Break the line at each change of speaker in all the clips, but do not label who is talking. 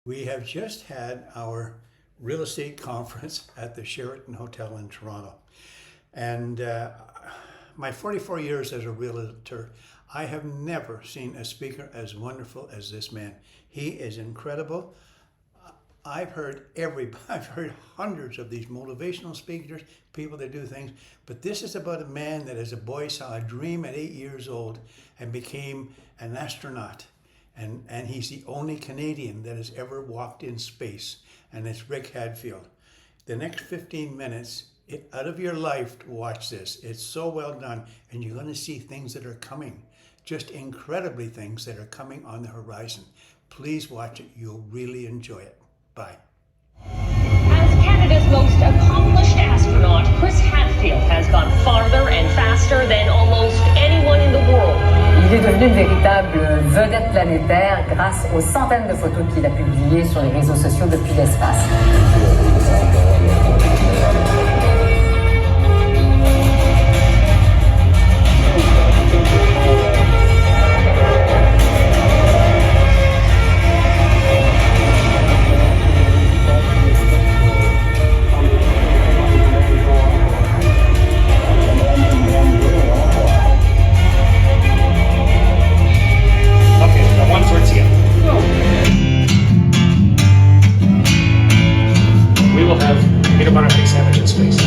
We have just had our real estate conference at the Sheraton Hotel in Toronto. And my 44 years as a realtor, I have never seen a speaker as wonderful as this man. He is incredible. I've heard hundreds of these motivational speakers, people that do things, but this is about a man that as a boy saw a dream at 8 years old and became an astronaut. And he's the only Canadian that has ever walked in space, and it's Rick Hadfield. The next 15 minutes, out of your life to watch this. It's so well done, and you're going to see things that are coming, just incredibly things that are coming on the horizon. Please watch it. You'll really enjoy it. Bye.
As Canada's most accomplished astronaut, Chris Hadfield has gone farther and faster than almost anyone in the world.
Il est devenu une véritable vedette planétaire grâce aux centaines de photos qu'il a publiées sur les réseaux sociaux depuis l'espace.
We will have peanut butter and sandwich in space.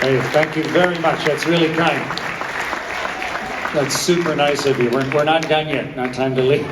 Hey, thank you very much. That's really kind. That's super nice of you. We're not done yet. Not time to leave.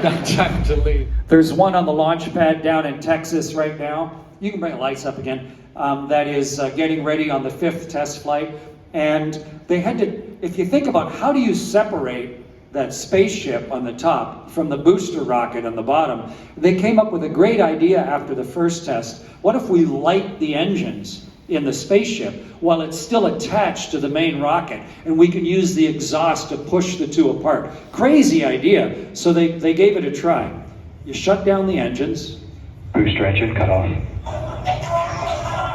Not time to leave. There's one on the launch pad down in Texas right now. You can bring the lights up again. That is getting ready on the 5th test flight. And they had to, if you think about how do you separate that spaceship on the top from the booster rocket on the bottom, they came up with a great idea after the first test. What if we light the engines in the spaceship while it's still attached to the main rocket, and we can use the exhaust to push the two apart? Crazy idea. So they gave it a try. You shut down the engines.
Booster engine cut off.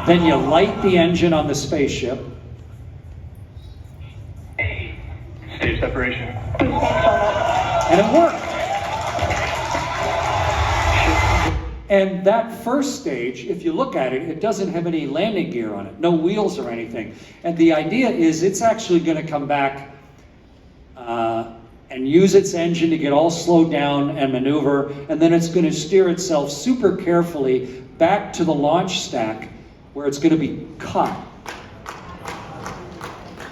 Then you light the engine on the spaceship.
Stage separation.
And it worked. And that first stage, if you look at it, it doesn't have any landing gear on it, no wheels or anything. And the idea is it's actually going to come back and use its engine to get all slowed down and maneuver, and then it's going to steer itself super carefully back to the launch stack where it's going to be caught.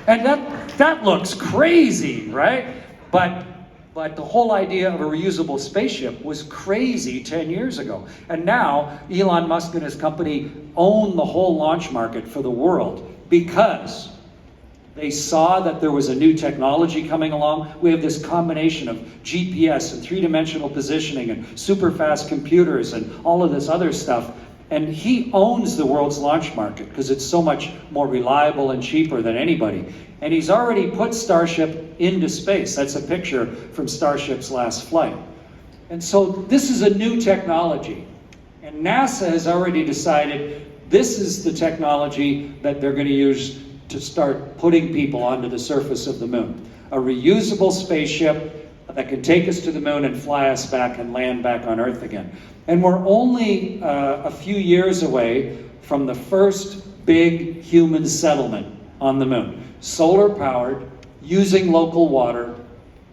And that looks crazy, right? But the whole idea of a reusable spaceship was crazy 10 years ago. And now Elon Musk and his company own the whole launch market for the world because they saw that there was a new technology coming along. We have this combination of GPS and three-dimensional positioning and super fast computers and all of this other stuff. And he owns the world's launch market because it's so much more reliable and cheaper than anybody. And he's already put Starship into space. That's a picture from Starship's last flight. And so this is a new technology. And NASA has already decided this is the technology that they're going to use to start putting people onto the surface of the moon. A reusable spaceship that can take us to the moon and fly us back and land back on Earth again. And we're only a few years away from the first big human settlement on the moon. Solar powered, using local water,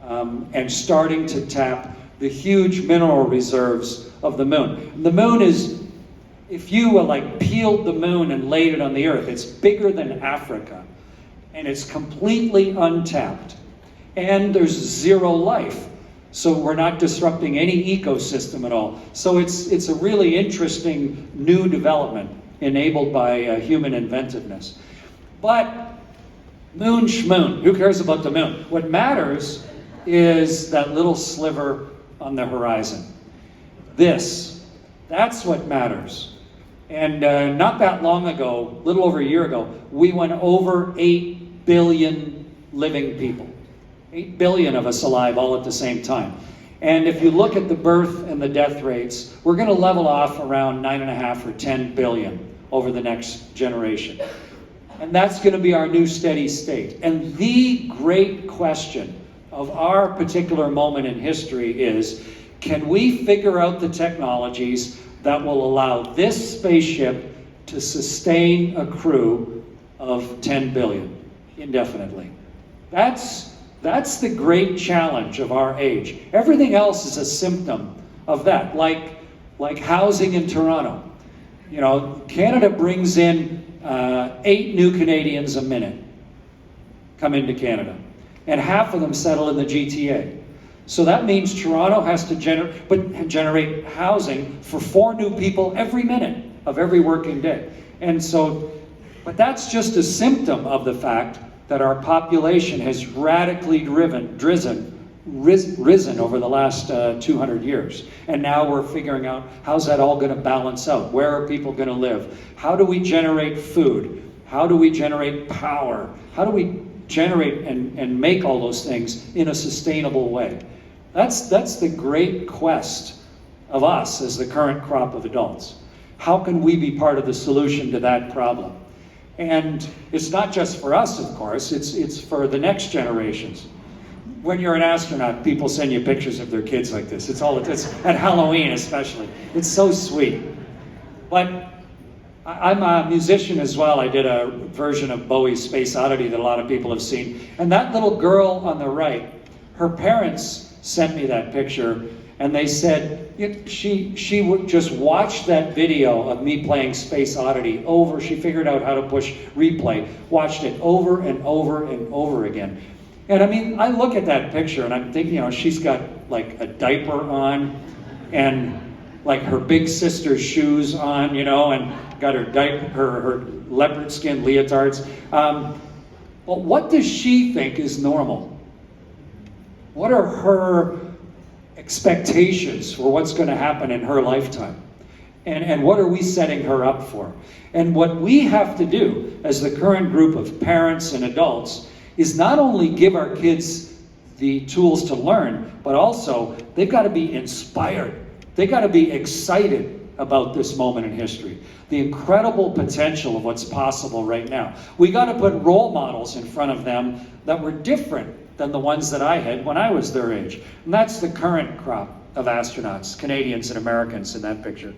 and starting to tap the huge mineral reserves of the moon. The moon is, if you peeled the moon and laid it on the Earth, it's bigger than Africa, and it's completely untapped. and there's zero life. So we're not disrupting any ecosystem at all. So it's a really interesting new development enabled by human inventiveness. But moon schmoon, who cares about the moon? What matters is that little sliver on the horizon. That's what matters. And not that long ago, a little over a year ago, we went over 8 billion living people. 8 billion of us alive all at the same time. And if you look at the birth and the death rates, we're going to level off around 9.5 or 10 billion over the next generation. And that's going to be our new steady state. And the great question of our particular moment in history is, can we figure out the technologies that will allow this spaceship to sustain a crew of 10 billion indefinitely? That's the great challenge of our age. Everything else is a symptom of that, like housing in Toronto. You know, Canada brings in 8 new Canadians a minute come into Canada, and half of them settle in the GTA. So that means Toronto has to generate housing for 4 new people every minute of every working day. And so, but that's just a symptom of the fact that our population has radically risen over the last 200 years. And now we're figuring out, how's that all going to balance out? Where are people going to live? How do we generate food? How do we generate power? How do we generate and make all those things in a sustainable way? That's the great quest of us as the current crop of adults. How can we be part of the solution to that problem? And it's not just for us, of course, it's for the next generations. When you're an astronaut, people send you pictures of their kids like this. It's at Halloween especially. It's so sweet. But I'm a musician as well. I did a version of Bowie's Space Oddity that a lot of people have seen. And that little girl on the right, her parents sent me that picture, and they said she would just watch that video of me playing Space Oddity over. She figured out how to push replay, watched it over and over and over again. And I mean, I look at that picture and I'm thinking, you know, she's got like a diaper on and like her big sister's shoes on, you know, and got her diaper, her leopard skin leotards. But what does she think is normal? What are her expectations for what's going to happen in her lifetime? And what are we setting her up for? And what we have to do as the current group of parents and adults is not only give our kids the tools to learn, but also they've got to be inspired. They've got to be excited about this moment in history, the incredible potential of what's possible right now. We got to put role models in front of them that were different than the ones that I had when I was their age. And that's the current crop of astronauts, Canadians and Americans in that picture.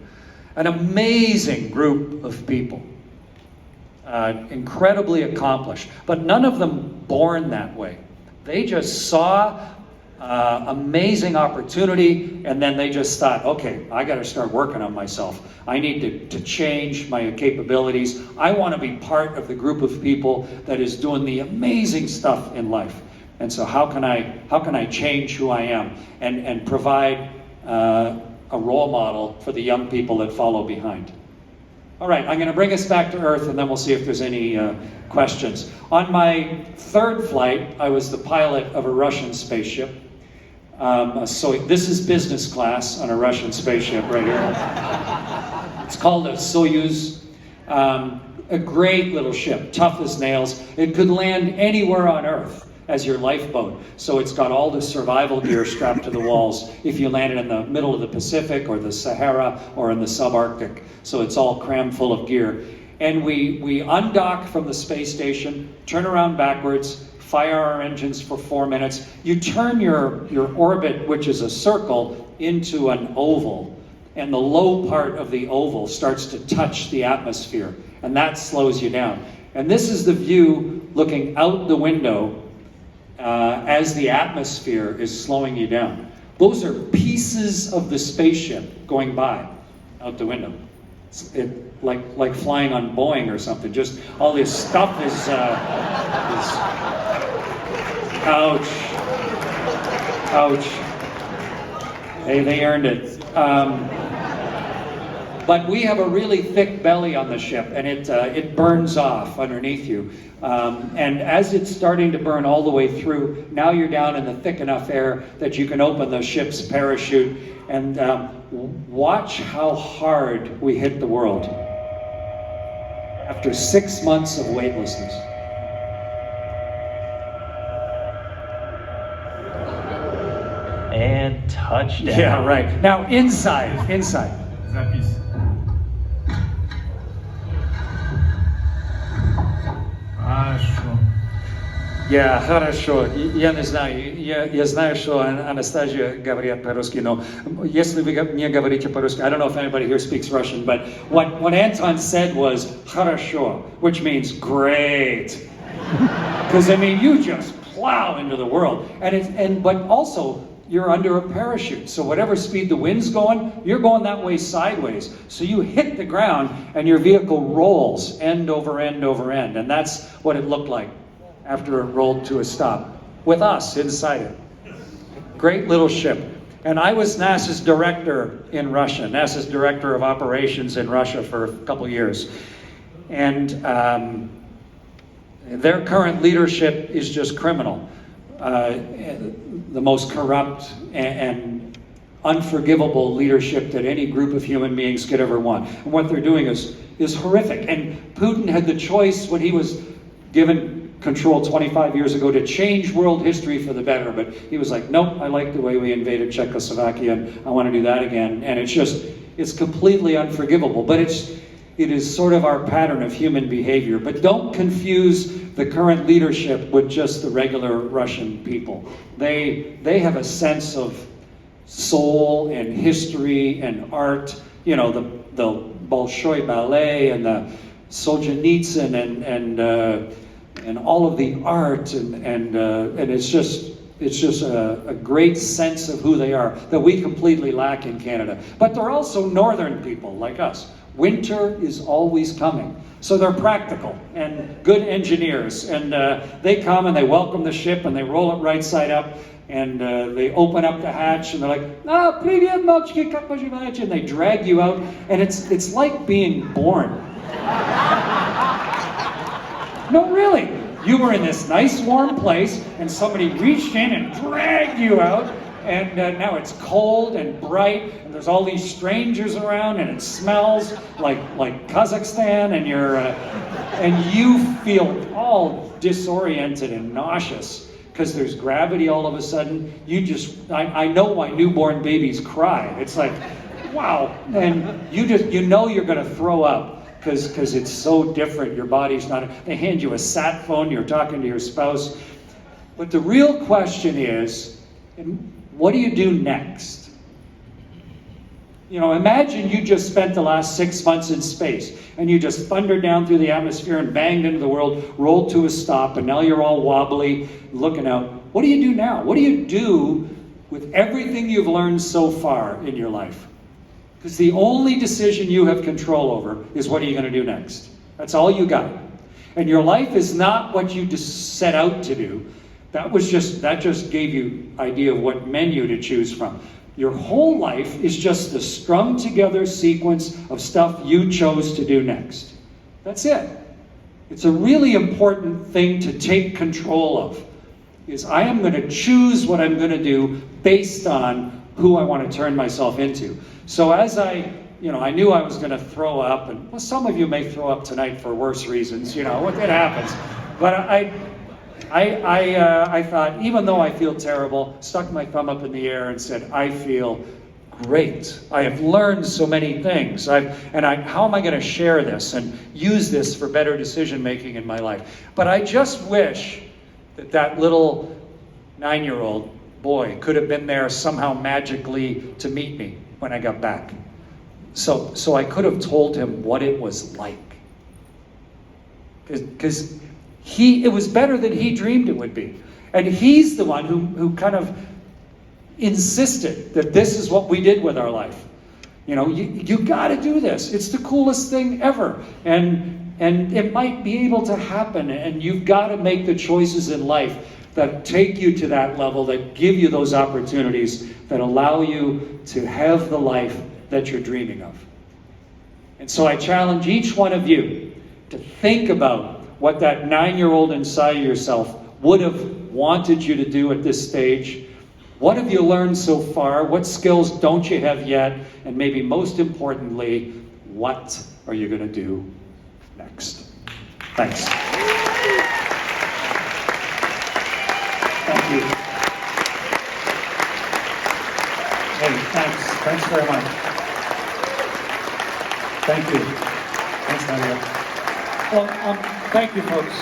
An amazing group of people, incredibly accomplished, but none of them born that way. They just saw amazing opportunity, and then they just thought, okay, I got to start working on myself. I need to change my capabilities. I want to be part of the group of people that is doing the amazing stuff in life. And so how can I change who I am and provide a role model for the young people that follow behind? All right, I'm going to bring us back to Earth, and then we'll see if there's any questions. On my third flight, I was the pilot of a Russian spaceship. So this is business class on a Russian spaceship right here. It's called a Soyuz. A great little ship, tough as nails. It could land anywhere on Earth as your lifeboat. So it's got all the survival gear strapped to the walls if you landed in the middle of the Pacific or the Sahara or in the subarctic. So it's all crammed full of gear. And we undock from the space station, turn around backwards, fire our engines for 4 minutes. You turn your orbit, which is a circle, into an oval. And the low part of the oval starts to touch the atmosphere. And that slows you down. And this is the view looking out the window as the atmosphere is slowing you down. Those are pieces of the spaceship going by out the window. Like flying on Boeing or something. Just all this stuff is ouch. Ouch. Hey, they earned it. But we have a really thick belly on the ship, and it burns off underneath you. And as it's starting to burn all the way through, now you're down in the thick enough air that you can open the ship's parachute and watch how hard we hit the world after 6 months of weightlessness.
And touchdown.
Yeah, right. Now inside.
Запись. Хорошо.
Я хорошо. Я не знаю. Я знаю, что Anastasia говорит по-русски, но если вы не говорите по-русски, I don't know if anybody here speaks Russian, but what Anton said was хорошо, which means great. Because I mean, you just plow into the world, but also you're under a parachute, so whatever speed the wind's going, you're going that way sideways. So you hit the ground, and your vehicle rolls end over end over end, and that's what it looked like after it rolled to a stop, with us inside it. Great little ship. And I was NASA's director in Russia, NASA's director of operations in Russia for a couple years. And their current leadership is just criminal. The most corrupt and unforgivable leadership that any group of human beings could ever want. And what they're doing is horrific. And Putin had the choice when he was given control 25 years ago to change world history for the better, but he was like, nope, I like the way we invaded Czechoslovakia and I want to do that again. And it's completely unforgivable, but it is sort of our pattern of human behavior. But don't confuse the current leadership with just the regular Russian people. They have a sense of soul and history and art, you know, the Bolshoi Ballet and the Solzhenitsyn and all of the art and it's just a great sense of who they are that we completely lack in Canada. But they're also northern people like us. Winter is always coming. So they're practical and good engineers, and they come and they welcome the ship and they roll it right side up and they open up the hatch and they're like, "Ah, привет, мальчики, как поживаете?" And they drag you out, and it's like being born. No, really. You were in this nice warm place and somebody reached in and dragged you out, and now it's cold and bright and there's all these strangers around and it smells like Kazakhstan, and you feel all disoriented and nauseous because there's gravity all of a sudden. I know why newborn babies cry. It's like, wow. And you know you're going to throw up. Because it's so different, your body's not, they hand you a sat phone, you're talking to your spouse. But the real question is, what do you do next? You know, imagine you just spent the last 6 months in space, and you just thundered down through the atmosphere and banged into the world, rolled to a stop, and now you're all wobbly, looking out. What do you do now? What do you do with everything you've learned so far in your life? Because the only decision you have control over is what are you going to do next. That's all you got. And your life is not what you just set out to do. That just gave you idea of what menu to choose from. Your whole life is just a strung together sequence of stuff you chose to do next. That's it. It's a really important thing to take control of. Is I am going to choose what I'm going to do based on who I want to turn myself into. So as I knew I was going to throw up, and well, some of you may throw up tonight for worse reasons, it happens. But I thought, even though I feel terrible, stuck my thumb up in the air and said, I feel great. I have learned so many things. How am I going to share this and use this for better decision making in my life? But I just wish that little 9-year-old boy could have been there somehow magically to meet me when I got back. So I could have told him what it was like. Because it was better than he dreamed it would be. And he's the one who kind of insisted that this is what we did with our life. You got to do this. It's the coolest thing ever. And it might be able to happen, and you've got to make the choices in life that take you to that level, that give you those opportunities, that allow you to have the life that you're dreaming of. And so I challenge each one of you to think about what that 9-year-old inside of yourself would have wanted you to do at this stage. What have you learned so far? What skills don't you have yet? And maybe most importantly, what are you going to do next? Thanks. Thank you. Hey, thanks. Thanks very much. Thank you. Thanks, Nadia. Well, thank you, folks.